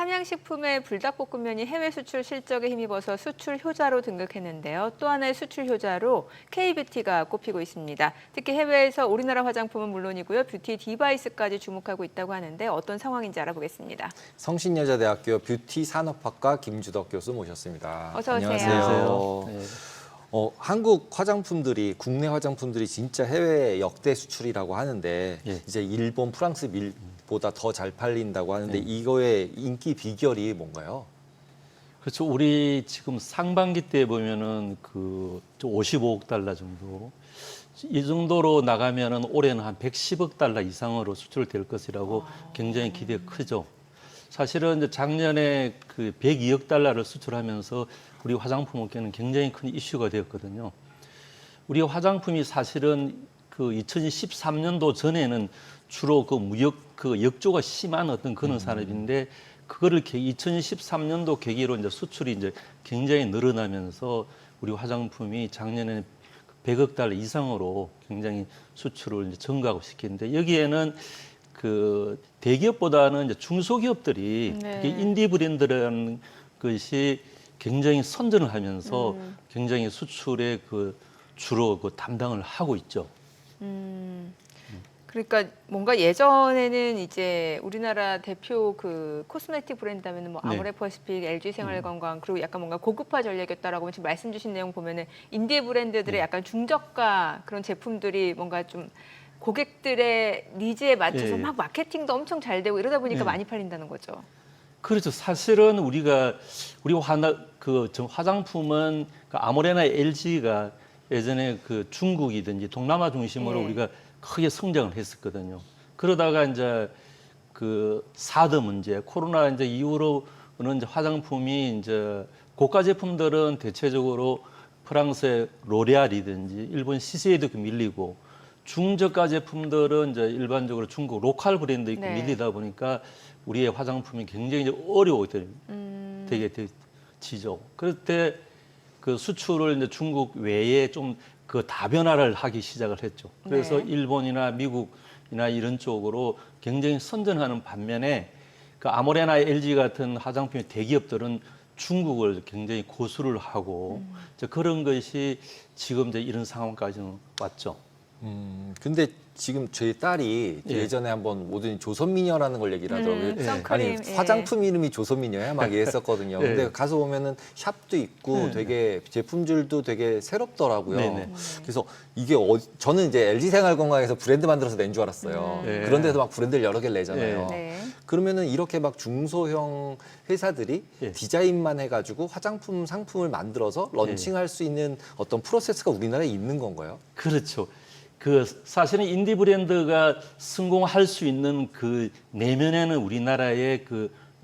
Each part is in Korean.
삼양식품의 불닭볶음면이 해외 수출 실적에 힘입어서 수출 효자로 등극했는데요. 또 하나의 수출 효자로 K뷰티가 꼽히고 있습니다. 특히 해외에서 우리나라 화장품은 물론이고요. 뷰티 디바이스까지 주목하고 있다고 하는데 어떤 상황인지 알아보겠습니다. 성신여자대학교 뷰티 산업학과 김주덕 교수 모셨습니다. 어서 오세요. 안녕하세요. 네. 한국 화장품들이 국내 화장품들이 진짜 해외 역대 수출이라고 하는데 예. 이제 일본, 프랑스, 밀보다 더 잘 팔린다고 하는데 네. 이거의 인기 비결이 뭔가요? 그렇죠. 우리 지금 상반기 때 보면은 그 55억 달러 정도. 이 정도로 나가면은 올해는 한 110억 달러 이상으로 수출될 것이라고 굉장히 기대가 크죠. 사실은 이제 작년에 그 102억 달러를 수출하면서 우리 화장품 업계는 굉장히 큰 이슈가 되었거든요. 우리 화장품이 사실은 그 2013년도 전에는 주로 그 무역 그 역조가 심한 어떤 그런 산업인데 그거를 2013년도 계기로 이제 수출이 이제 굉장히 늘어나면서 우리 화장품이 작년에 100억 달러 이상으로 굉장히 수출을 이제 증가하고 시키는데 여기에는 그 대기업보다는 이제 중소기업들이 네. 특히 인디 브랜드라는 것이 굉장히 선전을 하면서 굉장히 수출에 그 주로 그 담당을 하고 있죠. 그러니까 뭔가 예전에는 이제 우리나라 대표 그 코스메틱 브랜드 하면은 뭐 네. 아모레퍼시픽, LG 생활건강 그리고 약간 뭔가 고급화 전략이었다라고 지금 말씀 주신 내용 보면은 인디 브랜드들의 약간 중저가 그런 제품들이 뭔가 좀 고객들의 니즈에 맞춰서 예. 막 마케팅도 엄청 잘 되고 이러다 보니까 예. 많이 팔린다는 거죠. 그렇죠. 사실은 우리 화장품은 그 아모레나 LG가 예전에 그 중국이든지 동남아 중심으로 예. 우리가 크게 성장을 했었거든요. 그러다가 이제 그 사드 문제, 코로나 이제 이후로는 이제 화장품이 이제 고가 제품들은 대체적으로 프랑스의 로레알이든지 일본 시세에도 밀리고 중저가 제품들은 이제 일반적으로 중국 로컬 브랜드 있고 네. 밀리다 보니까 우리의 화장품이 굉장히 이제 어려워게 되게 되지죠. 그럴 때 그 수출을 이제 중국 외에 좀 그 다변화를 하기 시작을 했죠. 그래서 네. 일본이나 미국이나 이런 쪽으로 굉장히 선전하는 반면에 그 아모레나 LG 같은 화장품의 대기업들은 중국을 굉장히 고수를 하고 이제 그런 것이 지금 이제 이런 상황까지는 왔죠. 근데 지금 저희 딸이 예. 예전에 한번 모든 조선미녀라는 걸 얘기를 하더라고요. 선크림, 아니 예. 화장품 이름이 조선미녀야 막 이랬었거든요. 예. 근데 가서 보면은 샵도 있고 네. 되게 제품줄도 되게 새롭더라고요. 네네. 그래서 이게 저는 이제 LG생활건강에서 브랜드 만들어서 낸 줄 알았어요. 네. 그런데도 막 브랜드를 여러 개를 내잖아요. 네. 그러면은 이렇게 막 중소형 회사들이 예. 디자인만 해가지고 화장품 상품을 만들어서 런칭할 수 있는 어떤 프로세스가 우리나라에 있는 건가요? 그렇죠. 그 사실은 인디 브랜드가 성공할 수 있는 그 내면에는 우리나라의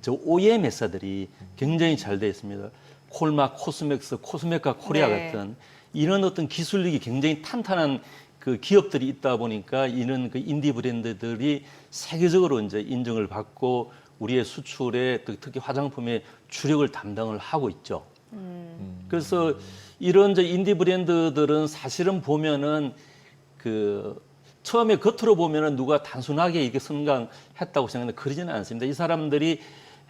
저 OEM 회사들이 굉장히 잘 되어 있습니다. 콜마, 코스맥스, 코스메카 코리아 네. 같은 이런 어떤 기술력이 굉장히 탄탄한 그 기업들이 있다 보니까 이런 그 인디 브랜드들이 세계적으로 이제 인정을 받고 우리의 수출에 특히 화장품의 주력을 담당을 하고 있죠. 그래서 이런 이제 인디 브랜드들은 사실은 보면은 그 처음에 겉으로 보면은 누가 단순하게 이게 성장했다고 생각하는데 그러지는 않습니다. 이 사람들이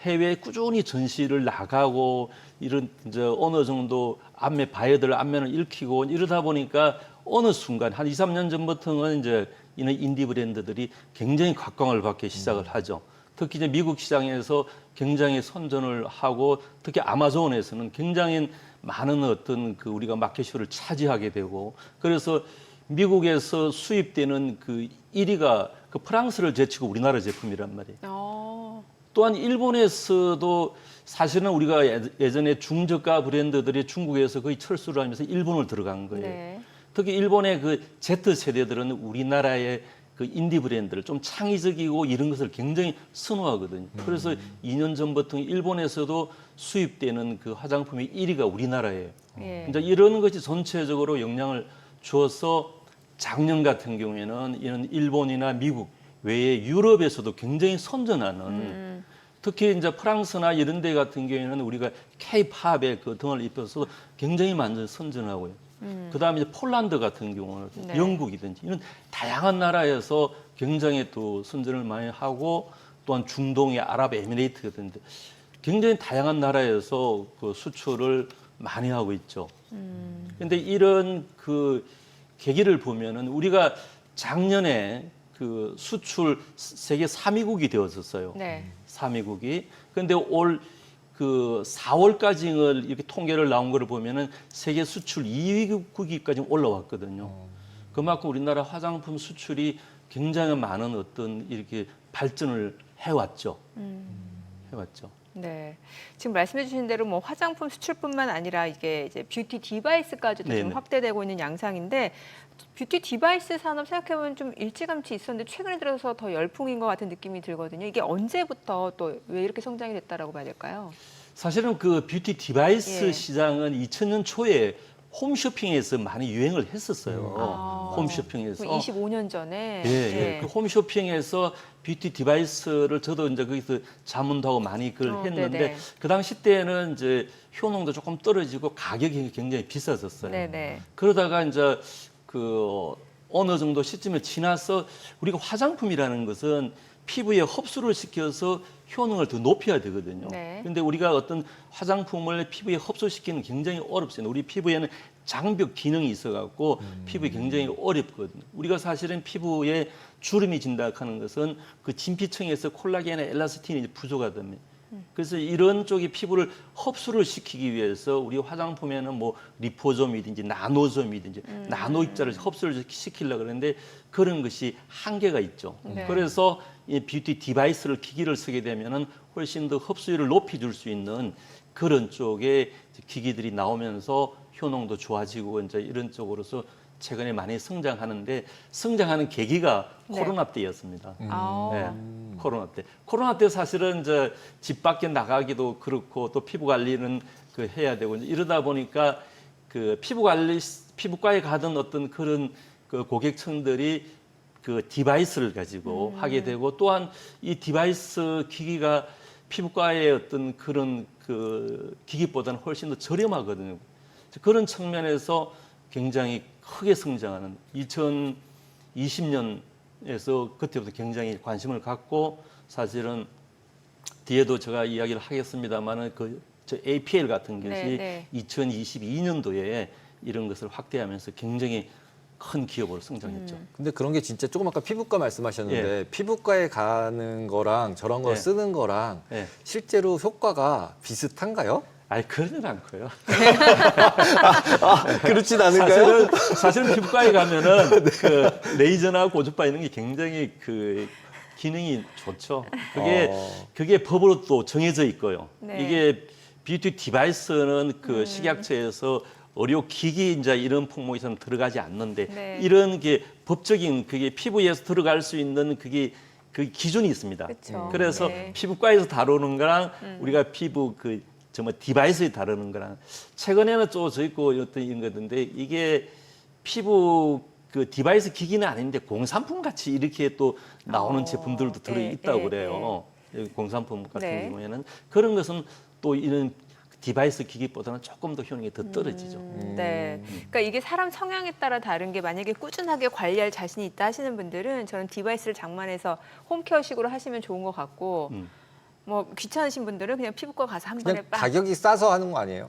해외에 꾸준히 전시를 나가고 이런 이제 어느 정도 안매 바이어들 안면을 읽히고 이러다 보니까 어느 순간 한 2, 3년 전부터는 이제 이런 인디 브랜드들이 굉장히 각광을 받기 시작을 하죠. 특히 이제 미국 시장에서 굉장히 선전을 하고 특히 아마존에서는 굉장히 많은 어떤 그 우리가 마켓쇼를 차지하게 되고 그래서 미국에서 수입되는 그 1위가 그 프랑스를 제치고 우리나라 제품이란 말이에요. 또한 일본에서도 사실은 우리가 예전에 중저가 브랜드들이 중국에서 거의 철수를 하면서 일본을 들어간 거예요. 네. 특히 일본의 그 Z세대들은 우리나라의 그 인디 브랜드를 좀 창의적이고 이런 것을 굉장히 선호하거든요. 그래서 2년 전부터 일본에서도 수입되는 그 화장품의 1위가 우리나라예요. 예. 이제 이런 것이 전체적으로 영향을 주어서 작년 같은 경우에는 이런 일본이나 미국 외에 유럽에서도 굉장히 선전하는 특히 이제 프랑스나 이런 데 같은 경우에는 우리가 K-팝에 그 등을 입혀서 굉장히 많이 선전하고요. 그다음에 이제 폴란드 같은 경우는 네. 영국이든지 이런 다양한 나라에서 굉장히 또 선전을 많이 하고 또한 중동의 아랍에미레이트 같은 데 굉장히 다양한 나라에서 그 수출을 많이 하고 있죠. 그런데 이런 그 계기를 보면은 우리가 작년에 그 수출 세계 3위국이 되었었어요. 네. 3위국이. 그런데 올 그 4월까지 이렇게 통계를 나온 거를 보면은 세계 수출 2위국까지 올라왔거든요. 그만큼 우리나라 화장품 수출이 굉장히 많은 어떤 이렇게 발전을 해왔죠. 해왔죠. 네. 지금 말씀해 주신 대로 뭐 화장품 수출뿐만 아니라 이게 이제 뷰티 디바이스까지도 좀 네네. 확대되고 있는 양상인데 뷰티 디바이스 산업 생각해보면 좀 일찌감치 있었는데 최근에 들어서 더 열풍인 것 같은 느낌이 들거든요. 이게 언제부터 또 왜 이렇게 성장이 됐다라고 봐야 될까요? 사실은 그 뷰티 디바이스 예. 시장은 2000년 초에 홈쇼핑에서 많이 유행을 했었어요. 아. 홈쇼핑에서. 25년 전에. 예, 예. 그 홈쇼핑에서 뷰티 디바이스를 저도 이제 거기서 자문도 하고 많이 그걸 했는데 네네. 그 당시 때는 이제 효능도 조금 떨어지고 가격이 굉장히 비쌌었어요. 네네. 그러다가 이제 그 어느 정도 시점을 지나서 우리가 화장품이라는 것은 피부에 흡수를 시켜서 효능을 더 높여야 되거든요. 네. 근데 우리가 어떤 화장품을 피부에 흡수시키는 굉장히 어렵습니다. 우리 피부에는 장벽 기능이 있어갖고 피부에 굉장히 어렵거든요. 우리가 사실은 피부에 주름이 진다 하는 것은 그 진피층에서 콜라겐이나 엘라스틴이 부족하다면 그래서 이런 쪽의 피부를 흡수를 시키기 위해서 우리 화장품에는 뭐 리포솜이든지 나노솜이든지 나노 입자를 흡수를 시키려고 그러는데 그런 것이 한계가 있죠. 네. 그래서 이 뷰티 디바이스를 기기를 쓰게 되면은 훨씬 더 흡수율을 높여줄 수 있는 그런 쪽의 기기들이 나오면서 효능도 좋아지고 이제 이런 쪽으로서 최근에 많이 성장하는데 성장하는 계기가 네. 코로나 때였습니다. 아. 네, 코로나 때. 코로나 때 사실은 이제 집 밖에 나가기도 그렇고 또 피부 관리는 그 해야 되고 이제 이러다 보니까 그 피부과에 가던 어떤 그런 그 고객층들이 그 디바이스를 가지고 하게 되고 또한 이 디바이스 기기가 피부과의 어떤 그런 그 기기보다는 훨씬 더 저렴하거든요. 그런 측면에서 굉장히 크게 성장하는 2020년에서 그때부터 굉장히 관심을 갖고 사실은 뒤에도 제가 이야기를 하겠습니다만은 저 APL 같은 것이 네, 네. 2022년도에 이런 것을 확대하면서 굉장히 큰 기업으로 성장했죠. 근데 그런 게 진짜 조금 아까 피부과 말씀하셨는데 피부과에 가는 거랑 저런 걸 예. 쓰는 거랑 예. 실제로 효과가 비슷한가요? 아니 그러진 않고요. 그렇진 않은가요? 사실은 피부과에 가면은 그 레이저나 고주파 이런 게 굉장히 그 기능이 좋죠. 그게 법으로 또 정해져 있고요. 네. 이게 뷰티 디바이스는 그 식약처에서 의료 기기 이제 이런 품목에서는 들어가지 않는데 네. 이런 게 법적인 그게 피부에서 들어갈 수 있는 그게 그 기준이 있습니다. 그쵸. 그래서 네. 피부과에서 다루는 거랑 우리가 피부 그 정말 디바이스에 다루는 거랑 최근에는 또 저 있고 어떤 이런 거던데 이게 피부 그 디바이스 기기는 아닌데 공산품 같이 이렇게 또 나오는 제품들도 들어 있다고 그래요. 공산품 같은 네. 경우에는 그런 것은 또 이런 디바이스 기기보다는 조금 더 효능이 더 떨어지죠. 네. 그러니까 이게 사람 성향에 따라 다른 게 만약에 꾸준하게 관리할 자신이 있다 하시는 분들은 저는 디바이스를 장만해서 홈케어식으로 하시면 좋은 것 같고 뭐 귀찮으신 분들은 그냥 피부과 가서 한 번에 그냥 빡. 가격이 싸서 하는 거 아니에요?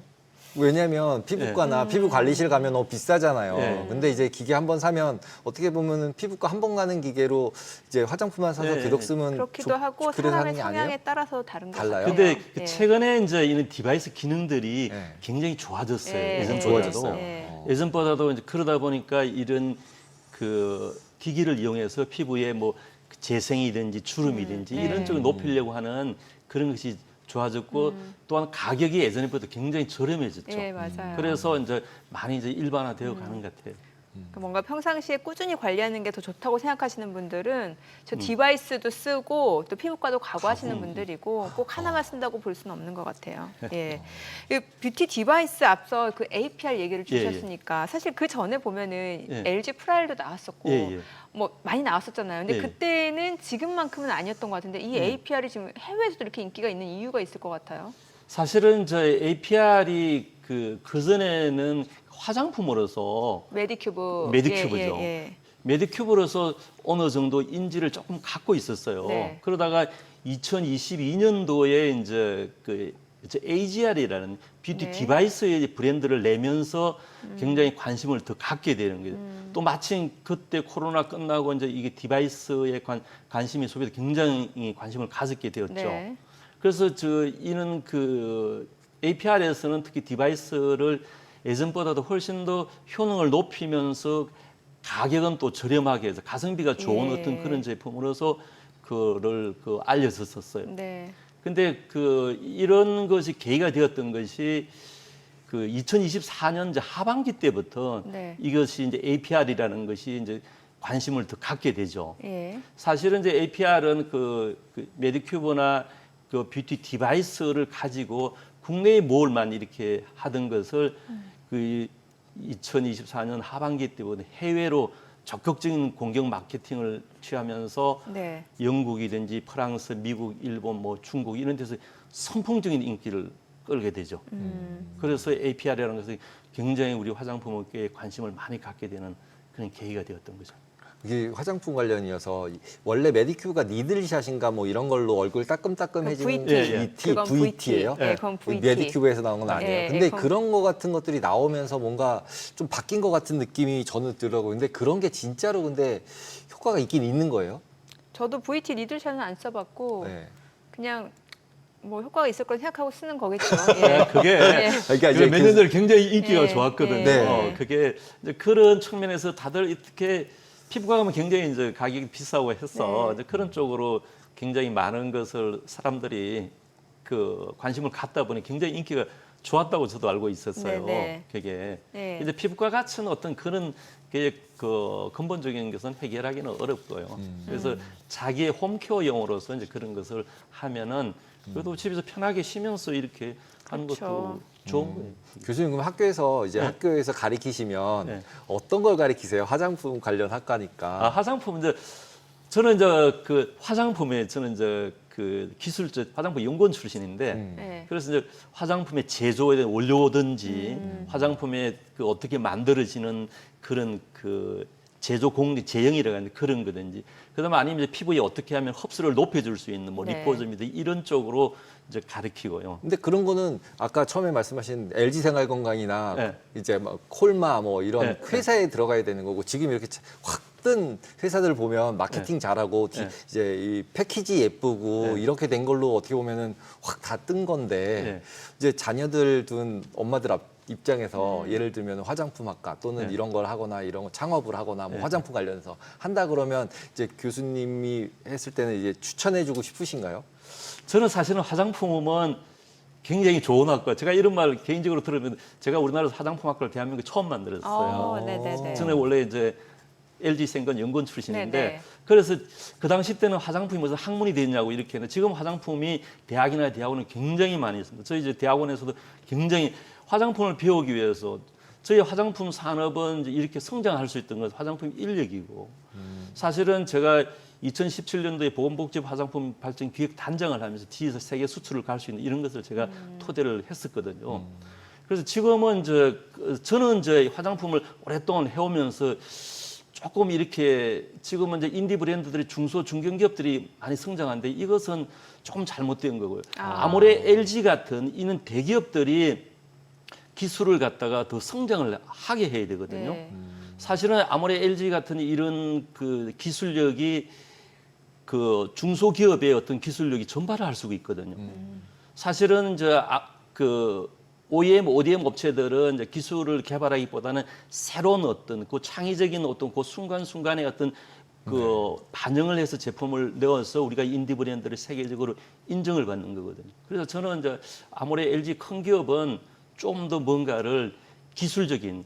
왜냐면 피부과나 피부 관리실 가면 너무 비싸잖아요. 네. 근데 이제 기계 한 번 사면 어떻게 보면은 피부과 한 번 가는 기계로 이제 화장품만 사서 네. 계속 쓰면 그렇기도 하고 그래서 사람의 하는 게 성향에 아니에요? 따라서 다른 것 달라요? 같아요. 근데 예. 최근에 이제 이런 디바이스 기능들이 네. 굉장히 좋아졌어요. 예, 예전보다도. 좋아졌어요. 예. 예전보다도 이제 그러다 보니까 이런 그 기기를 이용해서 피부에 뭐 재생이든지 주름이든지 네. 이런 쪽을 높이려고 하는 그런 것이 좋아졌고 또한 가격이 예전보다 굉장히 저렴해졌죠. 예, 맞아요. 그래서 이제 많이 이제 일반화되어 가는 것 같아요. 그러니까 뭔가 평상시에 꾸준히 관리하는 게 더 좋다고 생각하시는 분들은 저 디바이스도 쓰고 또 피부과도 가고 하시는 분들이고 꼭 하나만 쓴다고 볼 수는 없는 것 같아요. 예. 이 뷰티 디바이스 앞서 그 APR 얘기를 예, 예. 주셨으니까 사실 그 전에 보면은 예. LG 프라일도 나왔었고 예, 예. 뭐 많이 나왔었잖아요. 근데 예. 그때는 지금만큼은 아니었던 것 같은데 이 APR이 지금 해외에서도 이렇게 인기가 있는 이유가 있을 것 같아요. 사실은 저 APR이 그 전에는 화장품으로서 메디큐브. 메디큐브죠. 예, 예, 예. 메디큐브로서 어느 정도 인지를 조금 갖고 있었어요. 네. 그러다가 2022년도에 이제 AGR이라는 뷰티 네. 디바이스의 브랜드를 내면서 굉장히 관심을 더 갖게 되는 거예요. 또 마침 그때 코로나 끝나고 이제 이게 디바이스에 관심이 소비자 굉장히 관심을 가졌게 되었죠. 네. 그래서 이는 APR에서는 특히 디바이스를 예전보다도 훨씬 더 효능을 높이면서 가격은 또 저렴하게 해서 가성비가 좋은 예. 어떤 그런 제품으로서 그를 알려졌었어요. 네. 근데 이런 것이 계기가 되었던 것이 2024년 이제 하반기 때부터 네. 이것이 이제 APR이라는 것이 이제 관심을 더 갖게 되죠. 예. 사실은 이제 APR은 메디큐브나 뷰티 디바이스를 가지고 국내에 뭘만 이렇게 하던 것을 2024년 하반기 때부터 해외로 적극적인 공격 마케팅을 취하면서 네. 영국이든지 프랑스, 미국, 일본, 중국 이런 데서 선풍적인 인기를 끌게 되죠. 그래서 APR이라는 것이 굉장히 우리 화장품업계에 관심을 많이 갖게 되는 그런 계기가 되었던 거죠. 이게 화장품 관련이어서 원래 메디큐브가 니들샷인가 뭐 이런 걸로 얼굴 따끔따끔해지는 VT. 예. 그건 VT예요? 네, 그건 VT. 메디큐브에서 나온 건 아니에요. 네, 근데 그건- 그런 거 같은 것들이 나오면서 뭔가 좀 바뀐 것 같은 느낌이 저는 들더라고요. 근데 그런 게 진짜로 근데 효과가 있긴 있는 거예요? 저도 VT 니들샷은 안 써봤고 네. 그냥 뭐 효과가 있을 거라 생각하고 쓰는 거겠죠. 네, 예. 그게 예. 그러니까 몇 년 전에 굉장히 인기가 네, 좋았거든요. 네. 그게 이제 그런 측면에서 다들 이렇게 피부과 가면 굉장히 이제 가격이 비싸고 해서 네. 이제 그런 쪽으로 굉장히 많은 것을 사람들이 관심을 갖다 보니 굉장히 인기가 좋았다고 저도 알고 있었어요. 네, 네. 그게. 네. 근데 피부과 같은 어떤 그런 근본적인 것은 해결하기는 어렵고요. 그래서 자기의 홈케어용으로서 이제 그런 것을 하면은 그래도 집에서 편하게 쉬면서 이렇게 하는 그렇죠. 것도 좋은 거예요. 교수님 그럼 학교에서 이제 네. 학교에서 가리키시면 네. 어떤 걸 가리키세요? 화장품 관련 학과니까. 화장품 저는 이제 화장품에 저는 이제 기술적 화장품 연구원 출신인데 네. 그래서 이제 화장품의 제조에 대한 원료든지 화장품에 어떻게 만들어지는 그런 제조 공리 제형이라고 하는 그런 거든지 그다음에 아니면 이제 피부에 어떻게 하면 흡수를 높여줄 수 있는 네. 리포점이든 이런 쪽으로 이제 가르치고요. 근데 그런 거는 아까 처음에 말씀하신 LG 생활건강이나 네. 이제 막 콜마 뭐 이런 네. 회사에 들어가야 되는 거고 지금 이렇게 확 뜬 회사들 보면 마케팅 잘하고 네. 이제 이 패키지 예쁘고 네. 이렇게 된 걸로 어떻게 보면은 확 다 뜬 건데 네. 이제 자녀들 둔 엄마들 입장에서 예를 들면 화장품 학과 또는 네. 이런 걸 하거나 이런 거 창업을 하거나 뭐 네. 화장품 관련해서 한다 그러면 이제 교수님이 했을 때는 이제 추천해주고 싶으신가요? 저는 사실은 화장품은 굉장히 좋은 학과. 제가 이런 말 개인적으로 들으면 제가 우리나라에서 화장품 학과를 대한민국에 처음 만들었어요. 네네네. 저는 원래 이제 LG 생건 연구원 출신인데 네네. 그래서 그 당시 때는 화장품이 무슨 학문이 됐냐고 이렇게 했는데 지금 화장품이 대학이나 대학원에 굉장히 많이 있습니다. 저희 이제 대학원에서도 굉장히 화장품을 배우기 위해서 저희 화장품 산업은 이제 이렇게 성장할 수 있던 건 화장품 인력이고 사실은 제가 2017년도에 보건복지 화장품 발전 기획 단장을 하면서 뒤에서 세계 수출을 갈 수 있는 이런 것을 제가 토대를 했었거든요. 그래서 지금은 저는 이제 화장품을 오랫동안 해오면서 조금 이렇게 지금은 이제 인디 브랜드들이 중소 중견기업들이 많이 성장하는데 이것은 조금 잘못된 거고요. 아무래 LG 같은 이는 대기업들이 기술을 갖다가 더 성장을 하게 해야 되거든요. 네. 사실은 아무래 LG 같은 이런 기술력이 중소기업의 어떤 기술력이 전발을 할 수가 있거든요. 사실은 이제 OEM, ODM 업체들은 이제 기술을 개발하기보다는 새로운 어떤 창의적인 어떤 순간순간의 어떤 반영을 해서 제품을 내어서 우리가 인디 브랜드를 세계적으로 인정을 받는 거거든요. 그래서 저는 이제 아무래 LG 큰 기업은 좀 더 뭔가를 기술적인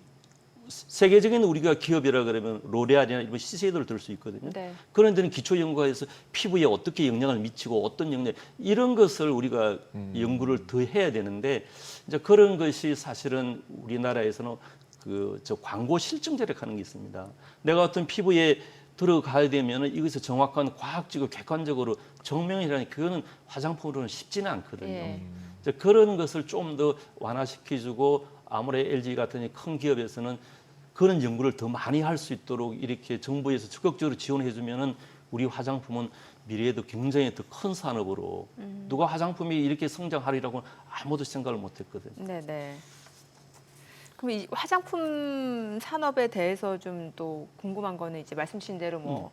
세계적인 우리가 기업이라 그러면 로레알이나 이런 시세이드를 들 수 있거든요. 네. 그런 데는 기초 연구에서 피부에 어떻게 영향을 미치고 어떤 영향 이런 것을 우리가 연구를 더 해야 되는데 이제 그런 것이 사실은 우리나라에서는 저 광고 실증제를 하는 게 있습니다. 내가 어떤 피부에 들어가야 되면은 이것을 정확한 과학적으로 객관적으로 증명이라니 그거는 화장품으로는 쉽지는 않거든요. 예. 이제 그런 것을 좀 더 완화시켜주고 아무래도 LG 같은 큰 기업에서는 그런 연구를 더 많이 할 수 있도록 이렇게 정부에서 적극적으로 지원해 주면은 우리 화장품은 미래에도 굉장히 더 큰 산업으로 누가 화장품이 이렇게 성장하리라고 아무도 생각을 못 했거든요. 네네. 그럼 이 화장품 산업에 대해서 좀 또 궁금한 거는 이제 말씀 주신 대로 뭐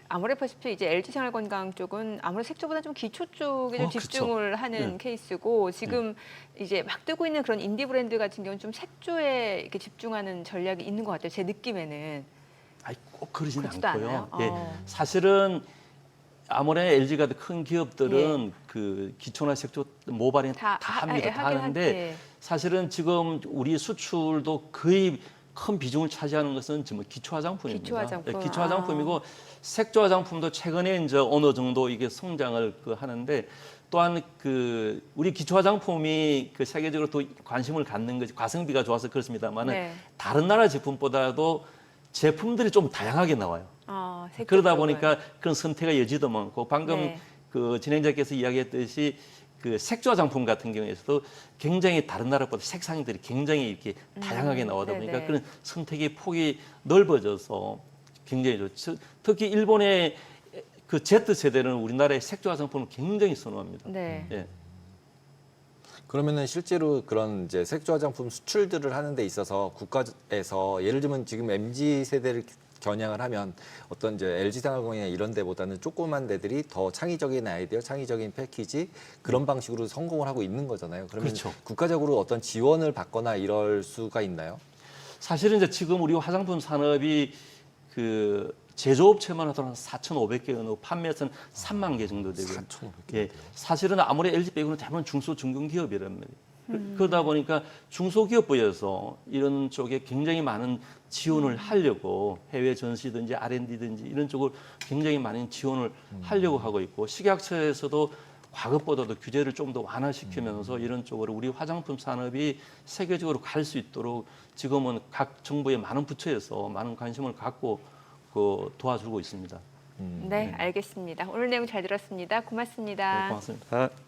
아무래도 보시피 이제 LG 생활건강 쪽은 아무래도 색조보다 좀 기초 쪽에 좀 그렇죠. 집중을 하는 네. 케이스고 지금 이제 막 뜨고 있는 그런 인디 브랜드 같은 경우는 좀 색조에 이렇게 집중하는 전략이 있는 것 같아요. 제 느낌에는. 아니 꼭 그러지는 그렇지도 않고요. 않아요? 예, 어. 사실은 아무래도 LG 같은 큰 기업들은 그 기초나 색조 모발이 다 합니다. 다 하는데 예. 사실은 지금 우리 수출도 거의 큰 비중을 차지하는 것은 지금 기초 화장품입니다. 기초 화장품. 예, 기초 화장품이고 색조 화장품도 최근에 이제 어느 정도 이게 성장을 하는데 또한 그 우리 기초 화장품이 그 세계적으로 또 관심을 갖는 것이 가성비가 좋아서 그렇습니다만은 네. 다른 나라 제품보다도 제품들이 좀 다양하게 나와요. 색조 그러다 쪽은. 보니까 그런 선택의 여지도 많고 방금 네. 그 진행자께서 이야기했듯이 그 색조 화장품 같은 경우에서도 굉장히 다른 나라보다 색상들이 굉장히 이렇게 다양하게 나오다 보니까 네네. 그런 선택의 폭이 넓어져서 굉장히 좋죠. 특히 일본의 그 Z 세대는 우리나라의 색조 화장품을 굉장히 선호합니다. 네. 예. 그러면은 실제로 그런 이제 색조 화장품 수출들을 하는 데 있어서 국가에서 예를 들면 지금 MZ 세대를 겨냥을 하면 어떤 이제 LG 생활건강이나 이런 데보다는 조그만 데들이 더 창의적인 아이디어, 창의적인 패키지 그런 방식으로 성공을 하고 있는 거잖아요. 그러면 그렇죠. 국가적으로 어떤 지원을 받거나 이럴 수가 있나요? 사실은 이제 지금 우리 화장품 산업이 그 제조업체만 하더라도 4,500개 어느 판매선 3만 개 정도 되고요. 4,500개. 예, 사실은 아무리 LG 빼고는 대부분 중소 중견기업이란 말이에요. 그러다 보니까 중소기업부에서 이런 쪽에 굉장히 많은 지원을 하려고 해외 전시든지 R&D든지 이런 쪽을 굉장히 많은 지원을 하려고 하고 있고 식약처에서도 과거보다도 규제를 좀 더 완화시키면서 이런 쪽으로 우리 화장품 산업이 세계적으로 갈 수 있도록 지금은 각 정부의 많은 부처에서 많은 관심을 갖고 그 도와주고 있습니다. 네, 알겠습니다. 오늘 내용 잘 들었습니다. 고맙습니다. 네, 고맙습니다.